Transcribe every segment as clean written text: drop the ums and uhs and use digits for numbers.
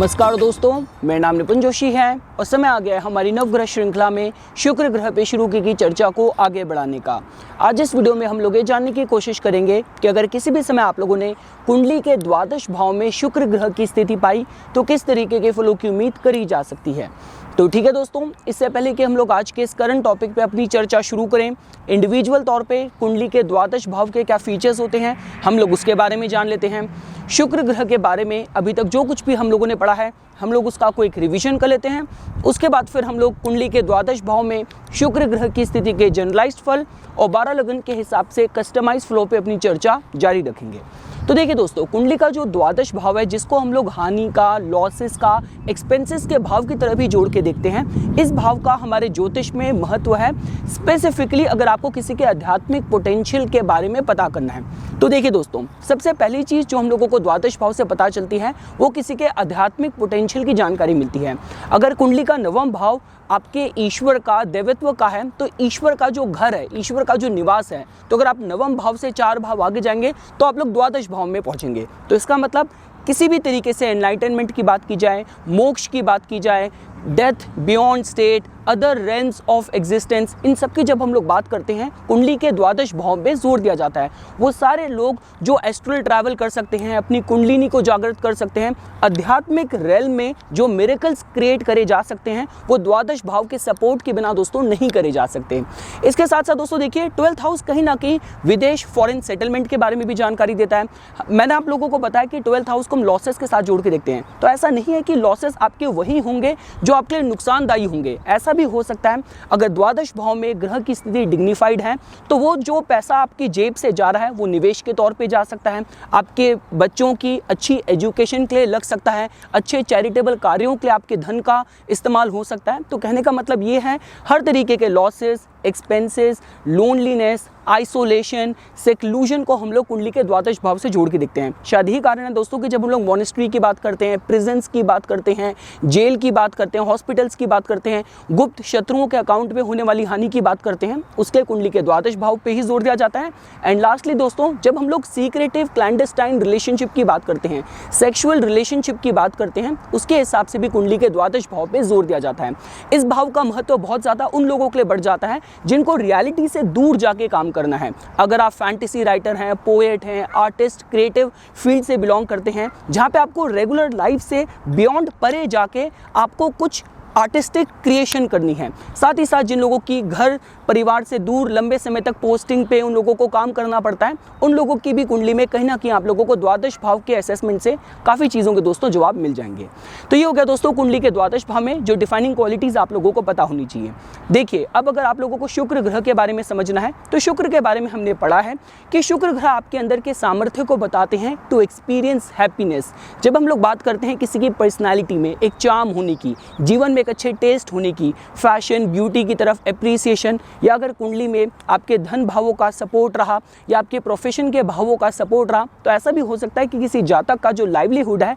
नमस्कार दोस्तों, मेरा नाम निपुन जोशी है और समय आ गया है हमारी नवग्रह श्रृंखला में शुक्र ग्रह पे शुरू की गई चर्चा को आगे बढ़ाने का। आज इस वीडियो में हम लोग ये जानने की कोशिश करेंगे कि अगर किसी भी समय आप लोगों ने कुंडली के द्वादश भाव में शुक्र ग्रह की स्थिति पाई तो किस तरीके के फलों की उम्मीद करी जा सकती है। तो ठीक है दोस्तों, इससे पहले कि हम लोग आज के इस करंट टॉपिक पे अपनी चर्चा शुरू करें, इंडिविजुअल तौर पे कुंडली के द्वादश भाव के क्या फीचर्स होते हैं हम लोग उसके बारे में जान लेते हैं। शुक्र ग्रह के बारे में अभी तक जो कुछ भी हम लोगों ने पढ़ा है हम लोग उसका कोई एक रिवीजन कर लेते हैं। उसके बाद फिर हम लोग कुंडली के द्वादश भाव में शुक्र ग्रह की स्थिति के जनरलाइज्ड फल और 12 लगन के हिसाब से कस्टमाइज फ्लो पे अपनी चर्चा जारी रखेंगे। तो देखिए दोस्तों, कुंडली का जो द्वादश भाव है जिसको हम लोग हानि का, लॉसेस का, एक्सपेंसेस के भाव की तरह भी जोड़ के देखते हैं, इस भाव का हमारे ज्योतिष में महत्व है। स्पेसिफिकली अगर आपको किसी के आध्यात्मिक पोटेंशियल के बारे में पता करना है तो देखिए दोस्तों, सबसे पहली चीज़ जो हम लोगों को द्वादश भाव से पता चलती है वो किसी के आध्यात्मिक पोटेंशियल की जानकारी मिलती है। अगर कुंडली का नवम भाव आपके ईश्वर का, देवत्व का है तो ईश्वर का जो घर है, ईश्वर का जो निवास है, तो अगर आप नवम भाव से 4 भाव आगे जाएंगे तो आप लोग द्वादश भाव में पहुंचेंगे। तो इसका मतलब किसी भी तरीके से एनलाइटनमेंट की बात की जाए, मोक्ष की बात की जाए, death, beyond state, other realms of existence, इन सब की जब हम लोग बात करते हैं कुंडली के द्वादश भाव में जोर दिया जाता है। वो सारे लोग जो एस्ट्रल ट्रैवल कर सकते हैं, अपनी कुंडलिनी को जागृत कर सकते हैं, आध्यात्मिक रेल में जो मिरेकल्स क्रिएट करे जा सकते हैं वो द्वादश भाव के सपोर्ट के बिना दोस्तों नहीं करे जा सकते। इसके साथ साथ दोस्तों देखिए, 12th हाउस कहीं ना कहीं विदेश, फॉरेन सेटलमेंट के बारे में भी जानकारी देता है। मैंने आप लोगों को बताया कि 12th हाउस को हम लॉसेस के साथ जोड़ के देखते हैं, तो ऐसा नहीं है कि लॉसेस आपके वही होंगे जो आपके लिए नुकसानदायी होंगे। ऐसा भी हो सकता है अगर द्वादश भाव में ग्रह की स्थिति डिग्निफाइड है तो वो जो पैसा आपकी जेब से जा रहा है वो निवेश के तौर पे जा सकता है, आपके बच्चों की अच्छी एजुकेशन के लिए लग सकता है, अच्छे चैरिटेबल कार्यों के लिए आपके धन का इस्तेमाल हो सकता है। तो कहने का मतलब ये है, हर तरीके के losses, expenses, loneliness, isolation, seclusion को हम लोग कुंडली के द्वादश भाव से जोड़ के देखते हैं। शायद यही कारण है दोस्तों कि जब हम लोग मॉनेस्ट्री की बात करते हैं, प्रिजन्स की बात करते हैं, जेल की बात करते हैं, हॉस्पिटल्स की बात करते हैं, गुप्त शत्रुओं के अकाउंट में होने वाली हानि की बात करते हैं, उसके कुंडली के द्वादश भाव पे ही जोर दिया जाता है। एंड लास्टली दोस्तों, जब हम लोग सीक्रेटिव क्लैंडस्टाइन रिलेशनशिप की बात करते हैं, सेक्सुअल रिलेशनशिप की बात करते हैं, उसके हिसाब से भी कुंडली के द्वादश भाव पे जोर दिया जाता है। इस भाव का महत्व बहुत ज़्यादा उन लोगों के लिए बढ़ जाता है जिनको रियलिटी से दूर जाके काम करना है। अगर आप फैंटेसी राइटर हैं, पोएट हैं, आर्टिस्ट, क्रिएटिव फील्ड से बिलोंग करते हैं, जहाँ पे आपको रेगुलर लाइफ से बियॉन्ड परे जाके आपको कुछ आर्टिस्टिक क्रिएशन करनी है। साथ ही साथ जिन लोगों की घर परिवार से दूर लंबे समय तक पोस्टिंग पे उन लोगों को काम करना पड़ता है, उन लोगों की भी कुंडली में कहीं ना कहीं आप लोगों को द्वादश भाव के असेसमेंट से काफ़ी चीज़ों के दोस्तों जवाब मिल जाएंगे। तो ये हो गया दोस्तों कुंडली के द्वादश भाव में जो डिफाइनिंग क्वालिटीज़ आप लोगों को पता होनी चाहिए। देखिए, अब अगर आप लोगों को शुक्र ग्रह के बारे में समझना है तो शुक्र के बारे में हमने पढ़ा है कि शुक्र ग्रह आपके अंदर के सामर्थ्य को बताते हैं टू एक्सपीरियंस हैप्पीनेस। जब हम लोग बात करते हैं किसी की पर्सनैलिटी में एक चार्म होने की, जीवन में एक अच्छे टेस्ट होने की, फैशन, ब्यूटी की तरफ एप्रिसिएशन, या अगर कुंडली में आपके धन भावों का सपोर्ट रहा या आपके प्रोफेशन के भावों का सपोर्ट रहा, तो ऐसा भी हो सकता है कि किसी जातक का जो लाइवलीहुड है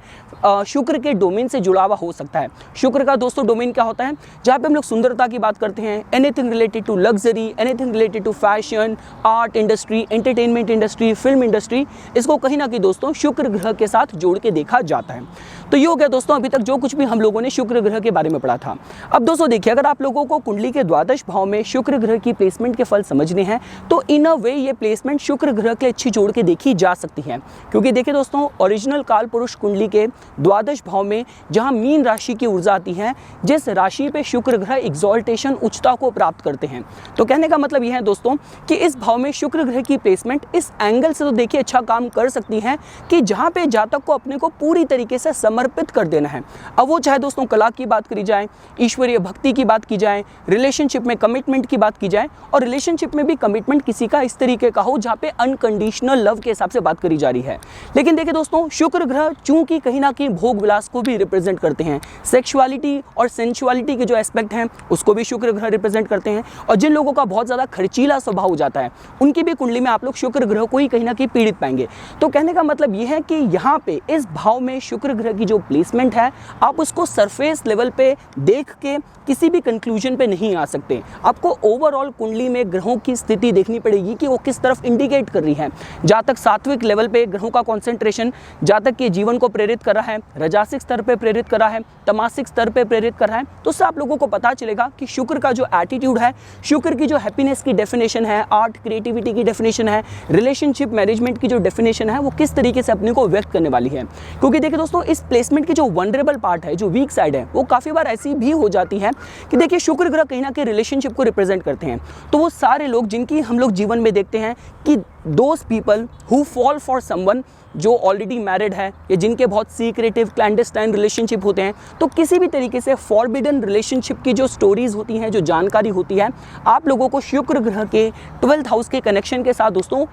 शुक्र के डोमेन से जुड़ा हुआ हो सकता है। शुक्र का दोस्तों डोमेन क्या होता है? जहाँ पे हम लोग सुंदरता की बात करते हैं, anything related to luxury, anything related to fashion, art industry, entertainment industry, film industry, इसको कहीं ना कहीं दोस्तों शुक्र ग्रह के साथ जोड़ के देखा जाता है। तो ये हो गया दोस्तों अभी तक जो कुछ भी हम लोगों ने शुक्र ग्रह के बारे में पढ़ा था। अब दोस्तों देखिए, अगर आप लोगों को कुंडली के द्वादश भाव में शुक्र ग्रह की प्लेसमेंट के फल समझने हैं तो इन अ वे ये प्लेसमेंट शुक्र ग्रह के अच्छी जोड़ के देखी जा सकती है। क्योंकि देखिए दोस्तों, ओरिजिनल काल पुरुष कुंडली के द्वादश भाव में जहां मीन राशि की ऊर्जा आती है, जिस राशि पे शुक्र ग्रह एग्जॉल्टेशन, उच्चता को प्राप्त करते हैं, तो कहने का मतलब यह है दोस्तों कि इस भाव में शुक्र ग्रह की प्लेसमेंट इस एंगल से तो देखिए अच्छा काम कर सकती है कि जहां पे जातक को अपने को पूरी तरीके से समर्पित कर देना है। अब वो चाहे दोस्तों कला की बात करी जाए, ईश्वरीय भक्ति की बात की जाए, रिलेशनशिप में कमिटमेंट की बात की जाए, और रिलेशनशिप में भी कमिटमेंट किसी का इस तरीके का हो जहाँ पे अनकंडीशनल लव के हिसाब से बात करी जा रही है। लेकिन देखिए दोस्तों, शुक्र ग्रह चूंकि कहीं ना कहीं भोग विलास को भी रिप्रेजेंट करते हैं, सेक्सुअलिटी और सेंसुअलिटी के जो एस्पेक्ट हैं उसको भी शुक्र ग्रह रिप्रेजेंट करते हैं, और जिन लोगों का बहुत ज़्यादा खर्चीला स्वभाव हो जाता है उनकी भी कुंडली में आप लोग शुक्र ग्रह को ही कहीं ना कहीं पीड़ित पाएंगे। तो कहने का मतलब ये है कि यहाँ पे इस भाव में शुक्र ग्रह की जो प्लेसमेंट है आप उसको सरफेस लेवल पे देख के किसी भी कंक्लूजन पे नहीं आ सकते। आपको ओवरऑल कुंडली में ग्रहों की स्थिति देखनी पड़ेगी कि वो किस तरफ इंडिकेट कर रही है। जहाँ तक सात्विक लेवल पे ग्रहों का कॉन्सेंट्रेशन जातक के जीवन को प्रेरित कर रहा है, राजसिक स्तर पे प्रेरित कर रहा है, तमासिक स्तर पे प्रेरित कर रहा है, तो उससे आप लोगों को पता चलेगा कि शुक्र का जो एटीट्यूड है, शुक्र की जो हैप्पीनेस की डेफिनेशन है, आर्ट क्रिएटिविटी की डेफिनेशन है, रिलेशनशिप मैनेजमेंट की जो डेफिनेशन है, वो किस तरीके से अपने को व्यक्त करने वाली है। क्योंकि देखिए दोस्तों, इस प्लेसमेंट की जो वनरेबल पार्ट है, जो वीक साइड है, वो काफ़ी बार ऐसी भी हो जाती है कि देखिए शुक्र ग्रह कहीं ना कहीं रिलेशनशिप को रिप्रेजेंट करते हैं। तो वो सारे लोग जिनकी हम लोग जीवन में देखते हैं कि those people who fall for someone जो ऑलरेडी मैरिड है या जिनके बहुत सीक्रेटिव क्लैंडस्टाइन रिलेशनशिप होते हैं, तो किसी भी तरीके से फॉरबिडन रिलेशनशिप की जो स्टोरीज होती हैं, जो जानकारी होती है, आप लोगों को शुक्र ग्रह के 12th हाउस के कनेक्शन के साथ दोस्तों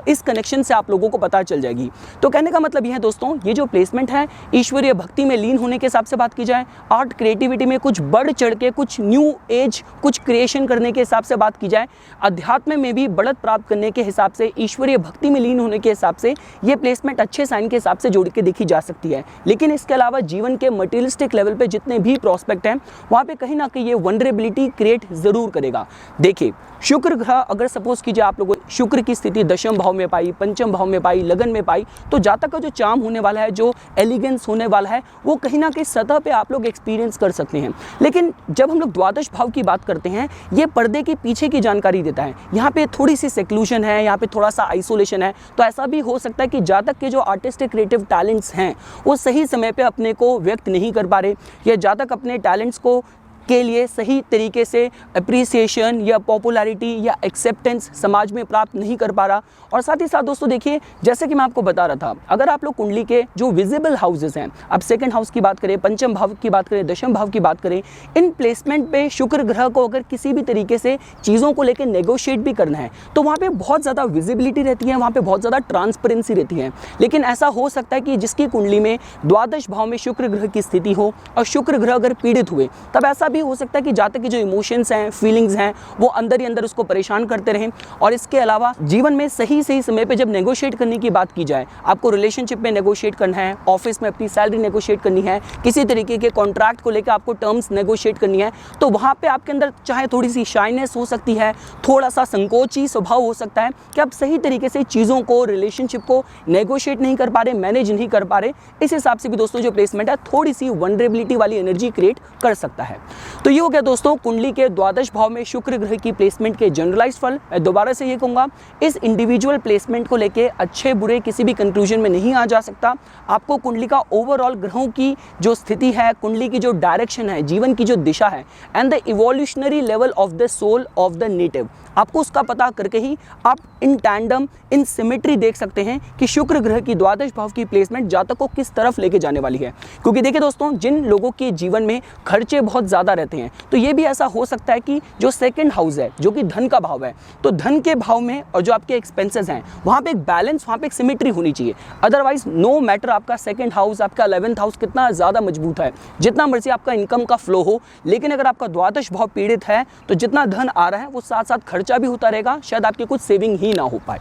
इस कनेक्शन से आप लोगों को पता चल जाएगी। तो कहने का मतलब यह है दोस्तों, ये जो प्लेसमेंट है ईश्वरीय भक्ति में लीन होने के हिसाब से बात की जाए, आर्ट क्रिएटिविटी में कुछ बढ़ चढ़ के कुछ न्यू एज कुछ क्रिएशन करने के हिसाब से बात की जाए, अध्यात्म में भी बढ़त प्राप्त करने के हिसाब से, ईश्वरीय भक्ति में लीन होने के हिसाब से ये प्लेसमेंट अच्छे साइन के हिसाब से जोड़ के देखी जा सकती है। लेकिन इसके अलावा जीवन के मटेरियलिस्टिक लेवल पे जितने भी प्रोस्पेक्ट हैं, वहाँ पे कहीं ना कहीं ये वनरेबिलिटी क्रिएट जरूर करेगा। देखिए शुक्र ग्रह अगर सपोज कीजिए आप लोगों शुक्र की स्थिति दशम भाव में पाई, पंचम भाव में पाई, लगन में पाई, तो जातक का जो चार्म होने वाला है, जो एलिगेंस होने वाला है, वो कहीं ना कहीं सतह पे आप लोग एक्सपीरियंस कर सकते हैं। लेकिन जब हम लोग द्वादश भाव की बात करते हैं, ये पर्दे के पीछे की जानकारी देता है। यहाँ पे थोड़ी सी सेक्लूशन है, यहाँ पे थोड़ा सा आइसोलेशन है, तो ऐसा भी हो सकता है कि जातक के जो आर्टिस्टिक क्रिएटिव टैलेंट्स हैं वो सही समय पे अपने को व्यक्त नहीं कर पा रहे, या जातक अपने टैलेंट्स को के लिए सही तरीके से अप्रिसिएशन या पॉपुलैरिटी या एक्सेप्टेंस समाज में प्राप्त नहीं कर पा रहा। और साथ ही साथ दोस्तों देखिए, जैसे कि मैं आपको बता रहा था, अगर आप लोग कुंडली के जो विजिबल हाउसेस हैं, अब सेकंड हाउस की बात करें, पंचम भाव की बात करें, दशम भाव की बात करें, इन प्लेसमेंट पे शुक्र ग्रह को अगर किसी भी तरीके से चीज़ों को लेकर नेगोशिएट भी करना है, तो वहाँ पे बहुत ज़्यादा विजिबिलिटी रहती है, वहाँ पे बहुत ज़्यादा ट्रांसपेरेंसी रहती है। लेकिन ऐसा हो सकता है कि जिसकी कुंडली में द्वादश भाव में शुक्र ग्रह की स्थिति हो और शुक्र ग्रह अगर पीड़ित हुए, तब ऐसा भी हो सकता है कि जातक के जो इमोशंस हैं, फीलिंग्स हैं, वो अंदर ही अंदर उसको परेशान करते रहें। और इसके अलावा जीवन में सही समय पे जब नेगोशिएट करने की बात की जाए, आपको रिलेशनशिप में नेगोशिएट करना है, ऑफिस में अपनी सैलरी नेगोशिएट करनी है, किसी तरीके के कॉन्ट्रैक्ट को लेकर आपको टर्म्स नेगोशिएट करनी है, तो वहाँ पे आपके अंदर चाहे थोड़ी सी शाइनेस हो सकती है, थोड़ा सा संकोची स्वभाव हो सकता है कि आप सही तरीके से चीज़ों को, रिलेशनशिप को नेगोशिएट नहीं कर पा रहे, मैनेज नहीं कर पा रहे। इस हिसाब से भी दोस्तों जो प्लेसमेंट है, थोड़ी सी वनरेबिलिटी वाली एनर्जी क्रिएट कर सकता है। तो ये हो गया दोस्तों कुंडली के द्वादश भाव में शुक्र ग्रह की प्लेसमेंट के जनरलाइज्ड फल। मैं दोबारा से ये कहूँगा, इस इंडिविजुअल प्लेसमेंट को लेके अच्छे बुरे किसी भी कंक्लूजन में नहीं आ जा सकता। आपको कुंडली का ओवरऑल ग्रहों की जो स्थिति है, कुंडली की जो डायरेक्शन है, जीवन की जो दिशा है, and the evolutionary level of the soul of the native, आपको उसका पता करके ही आप इन टैंडम, इन सिमेट्री देख सकते हैं कि शुक्र ग्रह की द्वादश भाव की प्लेसमेंट जातक को किस तरफ लेके जाने वाली है। क्योंकि देखिए दोस्तों, जिन लोगों के जीवन में खर्चे बहुत ज़्यादा रहते हैं, तो ये भी ऐसा हो सकता है कि जो सेकंड हाउस है, जो कि धन का भाव है, तो धन के भाव में और जो आपके एक्सपेंसेस हैं, वहाँ पे एक बैलेंस, वहाँ पे एक सिमेट्री होनी चाहिए। अदरवाइज नो मैटर आपका सेकंड हाउस, आपका 11th हाउस कितना ज़्यादा मजबूत है, जितना मर्जी आपका इनकम का फ्लो हो, लेकिन अगर आपका द्वादश भाव पीड़ित है, तो जितना धन आ रहा है वो साथ साथ खर्चा भी होता रहेगा, शायद आपकी कुछ सेविंग ही ना हो पाए।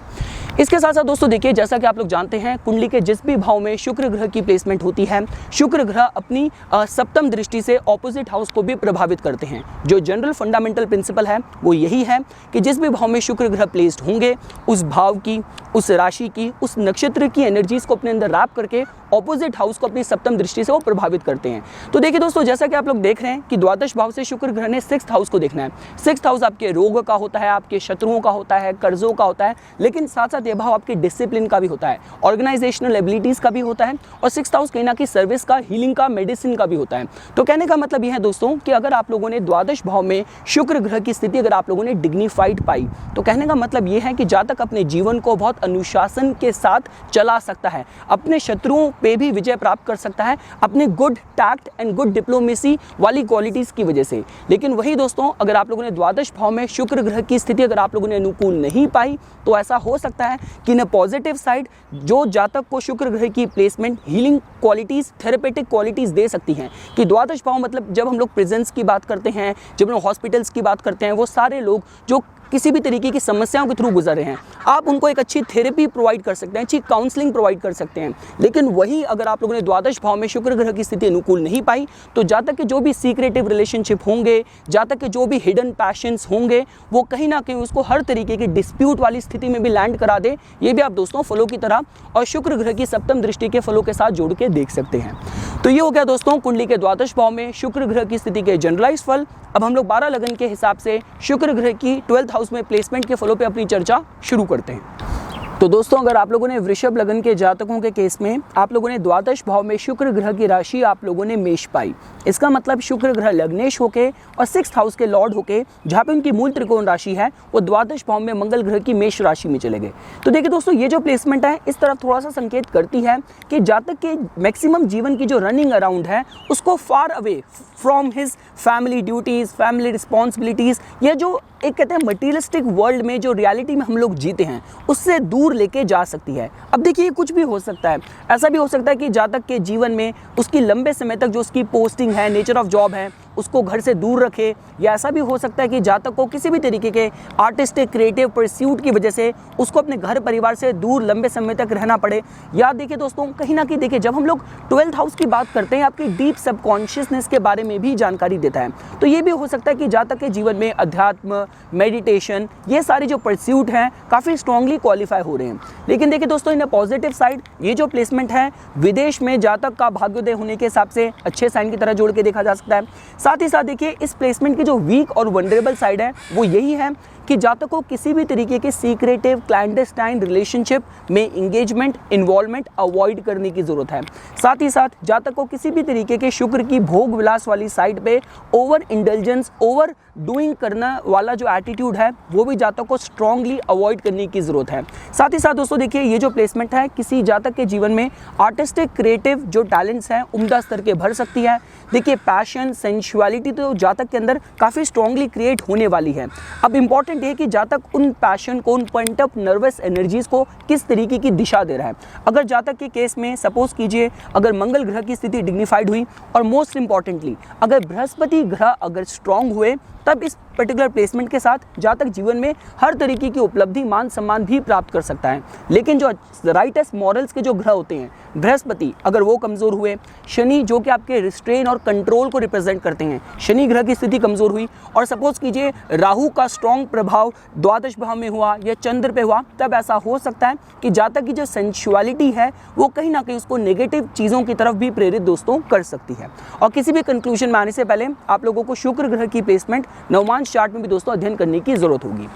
इसके साथ साथ दोस्तों देखिए, जैसा कि आप लोग जानते हैं, कुंडली के जिस भी भाव में शुक्र ग्रह की प्लेसमेंट होती है, शुक्र ग्रह अपनी सप्तम दृष्टि से ऑपोजिट हाउस को भी प्रभावित करते हैं। जो जनरल फंडामेंटल प्रिंसिपल है वो यही है कि जिस भी भाव में शुक्र ग्रह प्लेस्ड होंगे, उस भाव की, उस राशि की, उस नक्षत्र की एनर्जीज को अपने अंदर रैप करके ऑपोजिट हाउस को अपनी सप्तम दृष्टि से वो प्रभावित करते हैं। तो देखिए दोस्तों, जैसा कि आप लोग देख रहे हैं कि द्वादश भाव से शुक्र ग्रह ने 6th हाउस को देखना है। 6th हाउस आपके रोग का होता है, आपके शत्रुओं का होता है, कर्जों का होता है, लेकिन साथ साथ ये भाव आपके डिसिप्लिन का भी होता है, ऑर्गेनाइजेशनल एबिलिटीज का भी होता है, और 6th हाउस कहीं ना कहीं सर्विस का, हीलिंग का, मेडिसिन का भी होता है। तो कहने का मतलब यह है दोस्तों कि अगर आप लोगों ने द्वादश भाव में शुक्र ग्रह की स्थिति अगर आप लोगों ने डिग्निफाइड पाई, तो कहने का मतलब यह है कि जातक अपने जीवन को बहुत अनुशासन के साथ चला सकता है, अपने शत्रुओं पे भी विजय प्राप्त कर सकता है, अपने good tact and good diplomacy वाली क्वालिटीज की वजह से। लेकिन वही दोस्तों, अगर आप लोगों ने द्वादश भाव में शुक्र ग्रह की स्थिति अगर आप लोगों ने अनुकूल नहीं पाई, तो ऐसा हो सकता है कि न पॉजिटिव साइड जो जातक को शुक्र ग्रह की placement healing qualities, therapeutic qualities दे सकती हैं। कि द्वादश भाव मतलब जब हम लोग प्रेजेंस की बात करते हैं, जब हम लोग हॉस्पिटल्स की बात करते हैं, वो सारे लोग जो किसी भी तरीके की समस्याओं के थ्रू गुजर रहे हैं, आप उनको एक अच्छी थेरेपी प्रोवाइड कर सकते हैं, अच्छी काउंसलिंग प्रोवाइड कर सकते हैं। लेकिन वही अगर आप लोगों ने द्वादश भाव में शुक्र ग्रह की स्थिति अनुकूल नहीं पाई तो जातक के जो भी सीक्रेटिव रिलेशनशिप होंगे, जातक के जो भी हिडन पैशंस होंगे, वो कहीं ना कहीं उसको हर तरीके की डिस्प्यूट वाली स्थिति में भी लैंड करा दे। ये भी आप दोस्तों फलों की तरह और शुक्र ग्रह की सप्तम दृष्टि के फलों के साथ जोड़ के देख सकते हैं। तो ये हो गया दोस्तों कुंडली के द्वादश भाव में शुक्र ग्रह की स्थिति के जनरलाइज फल। अब हम लोग 12 लगन के हिसाब से शुक्र ग्रह की 12th हाउस में प्लेसमेंट के फलों पे अपनी चर्चा शुरू करते हैं। तो दोस्तों अगर आप लोगों ने वृषभ लगन के जातकों के केस में आप लोगों ने द्वादश भाव में शुक्र ग्रह की राशि आप लोगों ने मेष पाई, इसका मतलब शुक्र ग्रह लग्नेश होके और 6th हाउस के लॉर्ड होके जहाँ पे उनकी मूल त्रिकोण राशि है वो द्वादश भाव में मंगल ग्रह की मेष राशि में चले गए। तो देखिए दोस्तों ये जो प्लेसमेंट है इस तरफ थोड़ा सा संकेत करती है कि जातक के मैक्सिमम जीवन की जो रनिंग अराउंड है उसको far away from his family duties, family responsibilities, ये जो एक कहते हैं मटीरियलिस्टिक वर्ल्ड में जो रियलिटी में हम लोग जीते हैं उससे दूर लेके जा सकती है। अब देखिए कुछ भी हो सकता है, ऐसा भी हो सकता है कि जातक के जीवन में उसकी लंबे समय तक जो उसकी पोस्टिंग है, नेचर ऑफ जॉब है, उसको घर से दूर रखे, या ऐसा भी हो सकता है कि जातक को किसी भी तरीके के आर्टिस्टिक क्रिएटिव परस्यूट की वजह से उसको अपने घर परिवार से दूर लंबे समय तक रहना पड़े। या देखिए दोस्तों कहीं ना कहीं देखिए जब हम लोग 12th हाउस की बात करते हैं आपकी डीप सबकॉन्शियसनेस के बारे में भी जानकारी देता है। तो ये भी हो सकता है कि जातक के जीवन में अध्यात्म, मेडिटेशन, ये सारे जो परस्यूट हैं काफ़ी स्ट्रांगली क्वालिफाई हो रहे हैं। लेकिन देखिए दोस्तों इन पॉजिटिव साइड ये जो प्लेसमेंट है विदेश में जातक का भाग्योदय होने के हिसाब से अच्छे साइन की तरह जोड़ के देखा जा सकता है। साथ ही साथ देखिए इस प्लेसमेंट की जो वीक और वनरेबल साइड है वो यही है कि जातक को किसी भी तरीके के सीक्रेटिव क्लैंडस्टाइन रिलेशनशिप में इंगेजमेंट, इन्वॉल्वमेंट अवॉइड करने की जरूरत है। साथ ही साथ जातक को किसी भी तरीके के शुक्र की भोग विलास वाली साइड पे ओवर इंडल्जेंस, ओवर डूइंग करना वाला जो एटीट्यूड है वो भी जातक को स्ट्रांगली अवॉइड करने की जरूरत है। साथ ही साथ दोस्तों देखिए ये जो प्लेसमेंट है किसी जातक के जीवन में आर्टिस्टिक क्रिएटिव जो टैलेंट्स हैं उम्दा स्तर के भर सकती है। देखिए पैशन, सेंसुअलिटी तो जातक के अंदर काफ़ी स्ट्रांगली क्रिएट होने वाली है। अब इंपॉर्टेंट है कि जातक उन पैशन को, उन पॉइंट ऑफ नर्वस एनर्जीज को किस तरीके की दिशा दे रहा है। अगर जातक के केस में सपोज कीजिए अगर मंगल ग्रह की स्थिति डिग्निफाइड हुई और मोस्ट इंपॉर्टेंटली अगर बृहस्पति ग्रह अगर स्ट्रांग हुए तब इस पर्टिकुलर प्लेसमेंट के साथ जातक जीवन में हर तरीके की उपलब्धि, मान सम्मान भी प्राप्त कर सकता है। लेकिन जो राइटेस्ट मॉरल्स के जो ग्रह होते हैं, बृहस्पति अगर वो कमज़ोर हुए, शनि जो कि आपके रिस्ट्रेन और कंट्रोल को रिप्रेजेंट करते हैं, शनि ग्रह की स्थिति कमज़ोर हुई और सपोज कीजिए राहु का स्ट्रॉन्ग प्रभाव द्वादश भाव में हुआ या चंद्र पे हुआ, तब ऐसा हो सकता है कि जातक की जो सेंसुअलिटी है वो कहीं ना कहीं उसको नेगेटिव चीज़ों की तरफ भी प्रेरित दोस्तों कर सकती है। और किसी भी कंक्लूजन में आने से पहले आप लोगों को शुक्र ग्रह की प्लेसमेंट नवमांश चार्ट में भी दोस्तों अध्ययन करने की जरूरत होगी।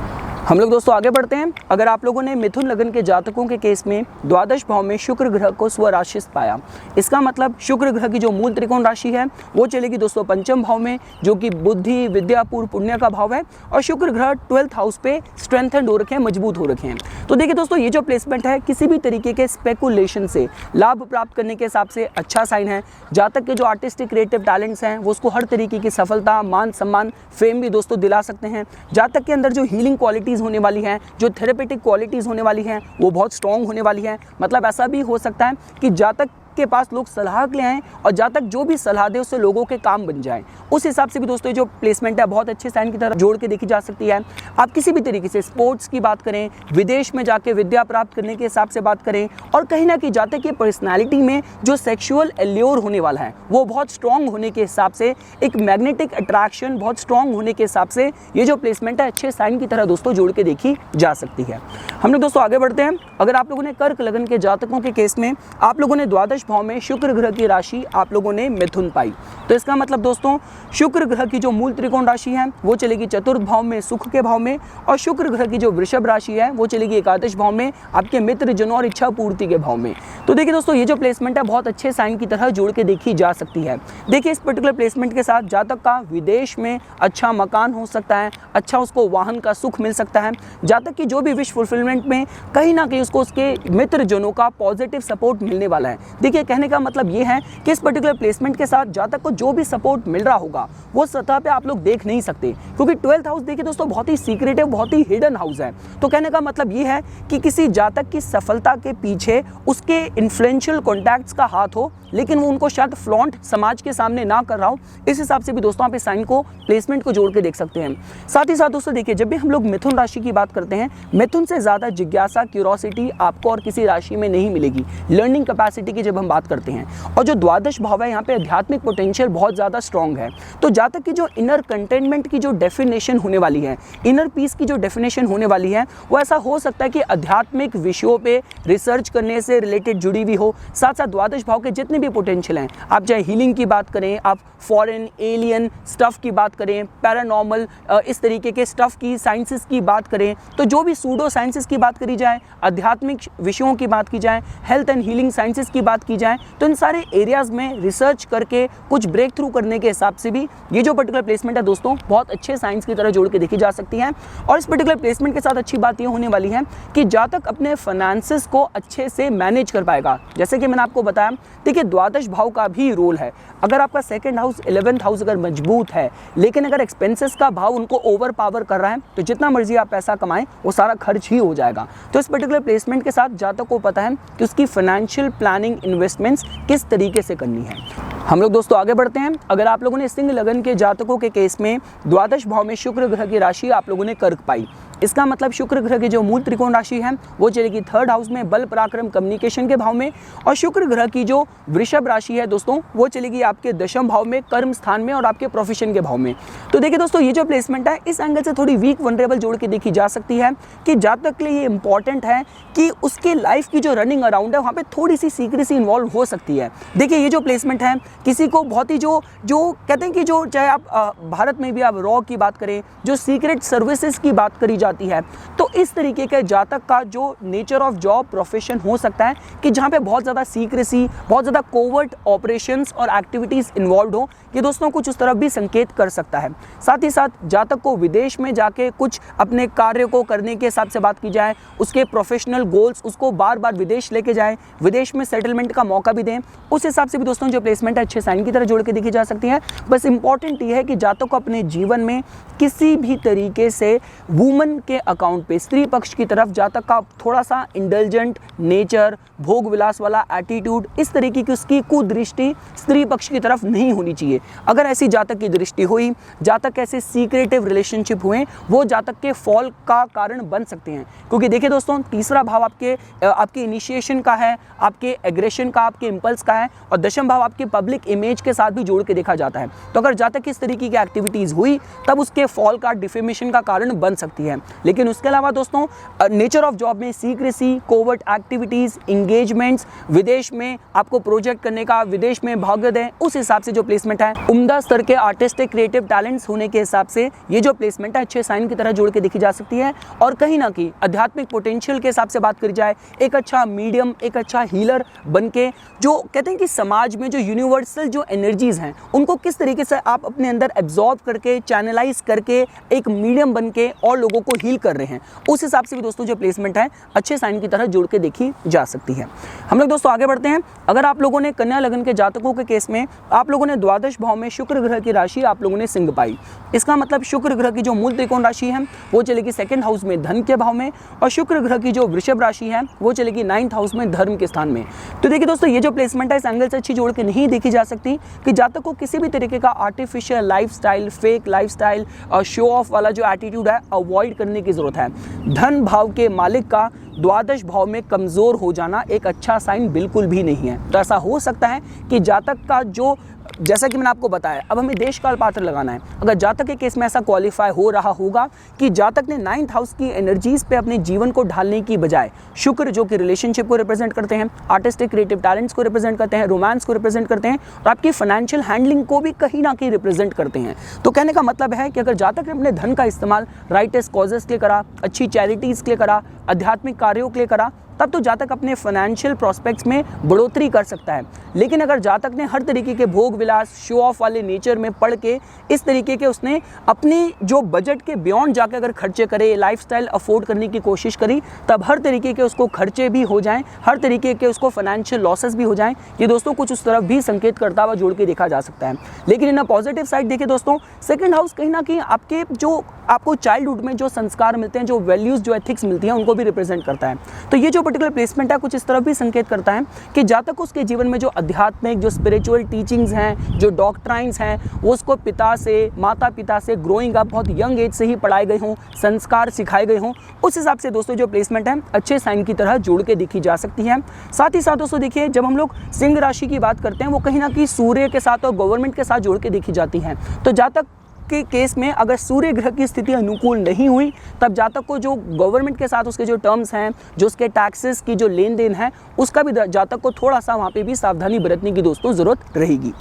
हम लोग दोस्तों आगे बढ़ते हैं। अगर आप लोगों ने मिथुन लगन के जातकों के केस में द्वादश भाव में शुक्र ग्रह को स्वराशि पाया, इसका मतलब शुक्र ग्रह की जो मूल त्रिकोण राशि है वो चलेगी दोस्तों पंचम भाव में जो कि बुद्धि, विद्या, पूर्व, पुण्य का भाव है। और शुक्र ग्रह 12th हाउस पे स्ट्रेंथेंड हो रखे हैं, मजबूत हो रखे हैं। तो देखिए दोस्तों ये जो प्लेसमेंट है किसी भी तरीके के स्पेकुलेशन से लाभ प्राप्त करने के हिसाब से अच्छा साइन है। जातक के जो आर्टिस्टिक क्रिएटिव टैलेंट्स हैं वो उसको हर तरीके की सफलता, मान सम्मान, फेम भी दोस्तों दिला सकते हैं। जातक के अंदर जो हीलिंग क्वालिटीज़ होने वाली हैं, जो थेरेपेटिक क्वालिटीज़ होने वाली हैं वो बहुत स्ट्रॉन्ग होने वाली हैं। मतलब ऐसा भी हो सकता है कि जातक के पास लोग सलाह के लिए आएँ और जातक जो भी सलाह दे उससे लोगों के काम बन जाए। उस हिसाब से भी दोस्तों ये जो प्लेसमेंट है बहुत अच्छे साइन की तरह जोड़ के देखी जा सकती है। आप किसी भी तरीके से स्पोर्ट्स की बात करें, विदेश में जाके विद्या प्राप्त करने के हिसाब से बात करें और कहीं ना कहीं जातक की पर्सनैलिटी में जो सेक्शुअल एल्योर होने वाला है वो बहुत स्ट्रॉन्ग होने के हिसाब से, एक मैग्नेटिक अट्रैक्शन बहुत स्ट्रॉन्ग होने के हिसाब से ये जो प्लेसमेंट है अच्छे साइन की तरह दोस्तों जोड़ के देखी जा सकती है। हम लोग दोस्तों आगे बढ़ते हैं। अगर आप लोगों ने कर्क लगन के जातकों के केस में आप लोगों ने द्वादश भाव में शुक्र ग्रह की राशि आप लोगों ने मिथुन पाई, तो इसका मतलब दोस्तों शुक्र ग्रह की जो मूल त्रिकोण राशि है वो चलेगी चतुर्थ भाव में, सुख के भाव में। और शुक्र ग्रह की जो वृषभ राशि है वो चलेगी एकादश भाव में, आपके मित्र जनों और इच्छा पूर्ति के भाव में। तो देखिए दोस्तों ये जो प्लेसमेंट है बहुत अच्छे साइन की तरह जोड़ के देखी जा सकती है। देखिए इस पर्टिकुलर प्लेसमेंट के साथ जातक का विदेश में अच्छा मकान हो सकता है, अच्छा उसको वाहन का सुख मिल सकता है। जातक की जो भी विश फुलफिलमेंट में कहीं ना कहीं उसको उसके मित्र जनों का पॉजिटिव सपोर्ट मिलने वाला है। देखिए कहने का मतलब ये है कि इस पर्टिकुलर प्लेसमेंट के साथ जातक को जो भी सपोर्ट मिल रहा होगा वो सतह पे आप लोग देख नहीं सकते, क्योंकि 12th हाउस देखिए दोस्तों बहुत ही सीक्रेटिव, बहुत ही हिडन हाउस है। तो कहने का मतलब ये है कि किसी जातक की सफलता के पीछे उसके इन्फ्लुएंशियल कॉन्टैक्ट्स का हाथ हो, लेकिन वो उनको शायद फ्लॉन्ट समाज के सामने ना कर रहा हो। इस हिसाब से भी दोस्तों आप इस साइन को, प्लेसमेंट को जोड़ के देख सकते हैं। साथ ही साथ दोस्तों देखिए, जब भी हम लोग मिथुन राशि की बात करते हैं, मिथुन से ज्यादा जिज्ञासा, क्यूरोसिटी आपको और किसी राशि में नहीं मिलेगी। लर्निंग कैपेसिटी की जब हम बात करते हैं, और जो द्वादश भाव है यहाँ पे आध्यात्मिक पोटेंशियल बहुत ज्यादा स्ट्रांग है। तो जातक की जो इनर कंटेनमेंट की जो डेफिनेशन होने वाली है, इनर पीस की जो डेफिनेशन होने वाली है, वो ऐसा हो सकता है कि आध्यात्मिक विषयों पे रिसर्च करने से रिलेटेड जुड़ी हुई हो। साथ साथ द्वादश भाव के जितने भी पोटेंशियल हैं, आप चाहे हीलिंग की बात करें, आप फॉरेन एलियन स्टफ की बात करें, पैरानॉर्मल इस तरीके के स्टफ की, साइंसेस की बात करें, तो जो भी सूडो साइंसेस की बात करी जाए, आध्यात्मिक विषयों की बात की जाए, हेल्थ एंड हीलिंग साइंसेस की बात की जाए, तो इन सारे एरियाज में रिसर्च करके कुछ ब्रेक थ्रू करने के हिसाब से भी ये जो पर्टिकुलर प्लेसमेंट है दोस्तों बहुत अच्छे साइंस की तरह जोड़ के देखी जा सकती है। और इस पर्टिकुलर प्लेसमेंट के साथ अच्छी बात ये होने वाली है कि जातक अपने फाइनेंसेस को अच्छे से मैनेज कर पाएगा। जैसे कि मैंने आपको बताया, देखिए द्वादश भाव का भी रोल है। अगर आपका सेकंड हाउस, 11th हाउस अगर मजबूत है, लेकिन अगर एक्सपेंसेस का भाव उनको ओवर पावर कर रहा है, तो जितना मर्जी आप पैसा कमाएं वो सारा खर्च ही हो जाएगा। तो इस पर्टिकुलर प्लेसमेंट के साथ जातक को पता है कि उसकी फाइनेंशियल प्लानिंग, इन्वेस्टमेंट्स किस तरीके से करनी है। हम लोग दोस्तों आगे बढ़ते हैं। अगर आप लोगों ने सिंह लगन के जातकों के केस में द्वादश भाव में शुक्र ग्रह की राशि आप लोगों ने कर्क पाई, इसका मतलब शुक्र ग्रह की जो मूल त्रिकोण राशि है वो चलेगी 3rd हाउस में, बल पराक्रम कम्युनिकेशन के भाव में। और शुक्र ग्रह की जो वृषभ राशि है दोस्तों वो चलेगी आपके दशम भाव में, कर्म स्थान में और आपके प्रोफेशन के भाव में। तो देखिए दोस्तों, ये जो प्लेसमेंट है इस एंगल से थोड़ी वीक वनरेबल जोड़ के देखी जा सकती है कि जातक के लिए ये इंपॉर्टेंट है कि उसके लाइफ की जो रनिंग अराउंड है वहाँ पे थोड़ी सी सीक्रेसी इन्वॉल्व हो सकती है। देखिए ये जो प्लेसमेंट है किसी को बहुत ही जो कहते हैं कि जो चाहे आप भारत में भी आप रॉ की बात करें, जो सीक्रेट सर्विसेज की बात करी जाती है, तो इस तरीके के जातक का जो नेचर ऑफ जॉब प्रोफेशन हो सकता है कि जहाँ पे बहुत ज़्यादा सीक्रेसी, बहुत ज़्यादा कोवर्ट ऑपरेशंस और एक्टिविटीज़ इन्वॉल्व हो, ये दोस्तों कुछ उस तरफ भी संकेत कर सकता है। साथ ही साथ जातक को विदेश में जाके कुछ अपने कार्य को करने के हिसाब से बात की जाए, उसके प्रोफेशनल गोल्स उसको बार बार विदेश लेके जाए, विदेश में सेटलमेंट का मौका भी दें, उस हिसाब से भी दोस्तों जो प्लेसमेंट है अच्छे साइन की तरह जोड़ के देखी जा सकती है। बस इंपॉर्टेंट ये है कि जातक को अपने जीवन में किसी भी तरीके से वुमन के अकाउंट पे, स्त्री पक्ष की तरफ जातक का थोड़ा सा इंडल्जेंट नेचर, भोग विलास वाला एटीट्यूड, इस तरीके की उसकी कुदृष्टि स्त्री पक्ष की तरफ नहीं होनी चाहिए। अगर ऐसी जातक की दृष्टि हुई, जातक ऐसे सीक्रेटिव रिलेशनशिप हुए, वो जातक के फॉल का कारण बन सकते हैं। क्योंकि देखिए दोस्तों, तीसरा भाव आपके इनिशिएशन का है, आपके एग्रेशन का, आपके इंपल्स का है, और दशम भाव आपके पब्लिक इमेज के साथ भी जोड़ के देखा जाता है। तो अगर जातक इस तरीके की एक्टिविटीज हुई तब उसके फॉल का, डिफेमेशन का कारण बन सकती है। लेकिन उसके अलावा दोस्तों नेचर ऑफ जॉब में सीक्रेसी, कोवर्ट एक्टिविटीज, इंगेजमेंट्स, विदेश में आपको प्रोजेक्ट करने का, विदेश में भाग्य दें, उस हिसाब से जो प्लेसमेंट है, उम्दा स्तर के आर्टिस्टिक क्रिएटिव टैलेंट्स होने के हिसाब से ये जो प्लेसमेंट है अच्छे साइन की तरह जोड़ के देखी जा सकती है। और कहीं ना कहीं आध्यात्मिक पोटेंशियल के हिसाब से बात करी जाए, एक अच्छा मीडियम, एक अच्छा हीलर बन के, जो कहते हैं कि समाज में जो यूनिवर्सल जो एनर्जीज हैं उनको किस तरीके से आप अपने अंदर एब्जॉर्ब करके, चैनलाइज करके एक मीडियम बन के और लोगों को हील कर रहे हैं, उस हिसाब से भी दोस्तों जो प्लेसमेंट है अच्छे साइन की तरह जोड़ के देखी जा सकती है। हम लोग दोस्तों आगे बढ़ते हैं। अगर आप लोगों ने कन्या लगन के जातकों के केस में आप लोगों ने द्वादश भाव में शुक्र ग्रह की राशि आप लोगों ने सिंह पाई, इसका मतलब शुक्र ग्रह की जो मूल त्रिकोण राशि है वो चलेगी 2nd हाउस में, धन के भाव में, और शुक्र ग्रह की जो वृषभ राशि है वो चलेगी 9th हाउस में, धर्म के स्थान में। तो देखिए दोस्तों, ये जो प्लेसमेंट है इस एंगल से अच्छी जोड़ के नहीं देखी जा सकती कि जातक को किसी भी तरीके का आर्टिफिशियल लाइफस्टाइल, फेक लाइफस्टाइल और शो ऑफ वाला जो एटीट्यूड है अवॉइड करने की जरूरत है। धन भाव के मालिक का द्वादश भाव में कमजोर हो जाना एक अच्छा साइन बिल्कुल भी नहीं है। तो ऐसा हो सकता है कि जातक का जो, जैसा कि मैंने आपको बताया, अब हमें देश काल पात्र लगाना है। अगर जातक के केस में ऐसा क्वालिफाई हो रहा होगा कि जातक ने 9th हाउस की एनर्जीज पे अपने जीवन को ढालने की बजाय शुक्र जो कि रिलेशनशिप को रिप्रेजेंट करते हैं, आर्टिस्टिक क्रिएटिव टैलेंट्स को रिप्रेजेंट करते हैं, रोमांस को रिप्रेजेंट करते हैं और आपकी फाइनेंशियल हैंडलिंग को भी कहीं ना कहीं रिप्रेजेंट करते हैं, तो कहने का मतलब है कि अगर जातक ने अपने धन का इस्तेमाल राइटेस्ट कॉजेस के लिए करा, अच्छी चैरिटीज के लिए करा, आध्यात्मिक कार्यों के लिए करा, तब तो जातक अपने फाइनेंशियल प्रोस्पेक्ट्स में बढ़ोतरी कर सकता है। लेकिन अगर जातक ने हर तरीके के भोग विलास, शो ऑफ वाले नेचर में पढ़ के इस तरीके के उसने अपनी जो बजट के बियॉन्ड जाकर अगर खर्चे करे, लाइफस्टाइल अफोर्ड करने की कोशिश करी, तब हर तरीके के उसको खर्चे भी हो जाएं, हर तरीके के उसको फाइनेंशियल लॉसेस भी हो जाएं। ये दोस्तों कुछ उस तरफ भी संकेत करता हुआ जोड़ के देखा जा सकता है। लेकिन इन अ पॉजिटिव साइड देखिए दोस्तों, सेकंड हाउस कहीं ना कहीं आपके जो आपको चाइल्डहुड में जो संस्कार मिलते हैं, जो वैल्यूज, जो एथिक्स मिलती हैं, उनको भी रिप्रेजेंट करता है। तो ये जो पर्टिकुलर प्लेसमेंट है कुछ इस तरफ भी संकेत करता है कि जातक उसके जीवन में जो आध्यात्मिक, जो स्पिरिचुअल टीचिंग्स हैं, जो डॉक्ट्राइन्स हैं, वो उसको पिता से, माता पिता से ग्रोइंग अप बहुत यंग एज से ही पढ़ाए गए हों, संस्कार सिखाए गए हों। उस हिसाब से दोस्तों जो प्लेसमेंट है अच्छे साइन की तरह जोड़ के देखी जा सकती है। साथ ही साथ दोस्तों देखिए, जब हम लोग सिंह राशि की बात करते हैं, वो कहीं ना कहीं सूर्य के साथ और गवर्नमेंट के साथ जोड़ के देखी जाती हैं। तो जातक के केस में अगर सूर्य ग्रह की स्थिति अनुकूल नहीं हुई, तब जातक को जो गवर्नमेंट के साथ उसके जो टर्म्स हैं, जो उसके टैक्सेस की जो लेन देन है, उसका भी जातक को थोड़ा सा वहाँ पे भी सावधानी बरतने की दोस्तों ज़रूरत रहेगी।